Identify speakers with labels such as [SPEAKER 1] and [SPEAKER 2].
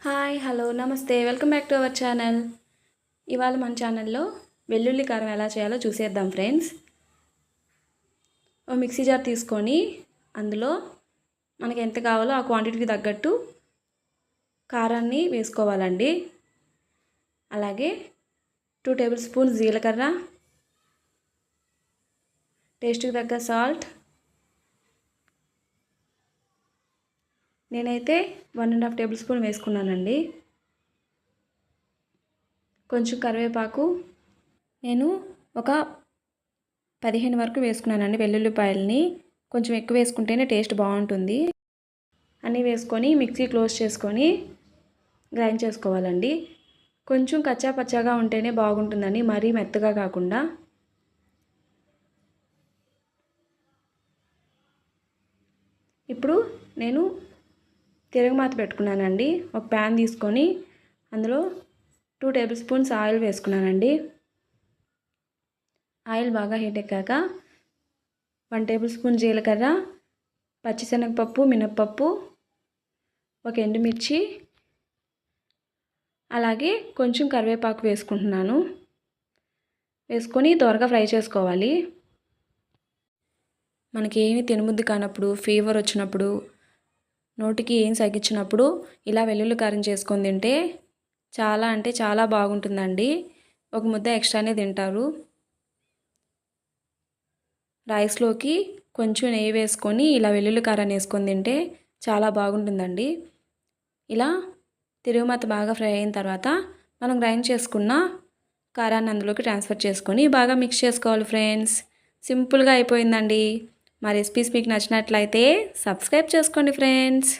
[SPEAKER 1] Hi hello నమస్తే welcome back to our channel. ఇవాళ మన ఛానల్లో వెల్లుల్లి కారం ఎలా చేయాలో చూసేద్దాం ఫ్రెండ్స్. ఓ మిక్సీ జార్ తీసుకొని అందులో మనకి ఎంత కావాలో ఆ క్వాంటిటీకి తగ్గట్టు కారాన్ని వేసుకోవాలండి. అలాగే 2 టేబుల్ స్పూన్స్ జీలకర్ర, టేస్ట్కి తగ్గ సాల్ట్, నేనైతే 1.5 టేబుల్ స్పూన్ వేసుకున్నానండి. కొంచెం కరివేపాకు, నేను ఒక 15 వరకు వేసుకున్నానండి వెల్లుల్లిపాయలని. కొంచెం ఎక్కువ వేసుకుంటేనే టేస్ట్ బాగుంటుంది. అన్నీ వేసుకొని మిక్సీ క్లోజ్ చేసుకొని గ్రైండ్ చేసుకోవాలండి. కొంచెం కచ్చా పచ్చాగా ఉంటేనే బాగుంటుందండి, మరీ మెత్తగా కాకుండా. ఇప్పుడు నేను తిరగమాత పెట్టుకున్నానండి. ఒక ప్యాన్ తీసుకొని అందులో 2 టేబుల్ స్పూన్స్ ఆయిల్ వేసుకున్నానండి. ఆయిల్ బాగా హీట్ ఎక్కాక 1 టేబుల్ స్పూన్ జీలకర్ర, పచ్చిశనగపప్పు, మినప్పప్పు, ఒక ఎండుమిర్చి, అలాగే కొంచెం కరివేపాకు వేసుకుంటున్నాను. వేసుకొని త్వరగా ఫ్రై చేసుకోవాలి. మనకి ఏమి తినబుద్ధి కానప్పుడు, ఫీవర్ వచ్చినప్పుడు, నోటికి ఏం సగిచ్చినప్పుడు ఇలా వెల్లుల్లి కారం చేసుకొని తింటే చాలా అంటే చాలా బాగుంటుందండి. ఒక ముద్ద ఎక్స్ట్రానే తింటారు. రైస్లోకి కొంచెం నెయ్యి వేసుకొని ఇలా వెల్లుల్లి కారాన్ని వేసుకొని తింటే చాలా బాగుంటుందండి. ఇలా తిరుగుమాత బాగా ఫ్రై అయిన తర్వాత మనం గ్రైండ్ చేసుకున్న కారాన్ని అందులోకి ట్రాన్స్ఫర్ చేసుకొని బాగా మిక్స్ చేసుకోవాలి ఫ్రెండ్స్. సింపుల్గా అయిపోయిందండి. మా రెసిపీస్ మీకు నచ్చినట్లయితే సబ్స్క్రైబ్ చేసుకోండి ఫ్రెండ్స్.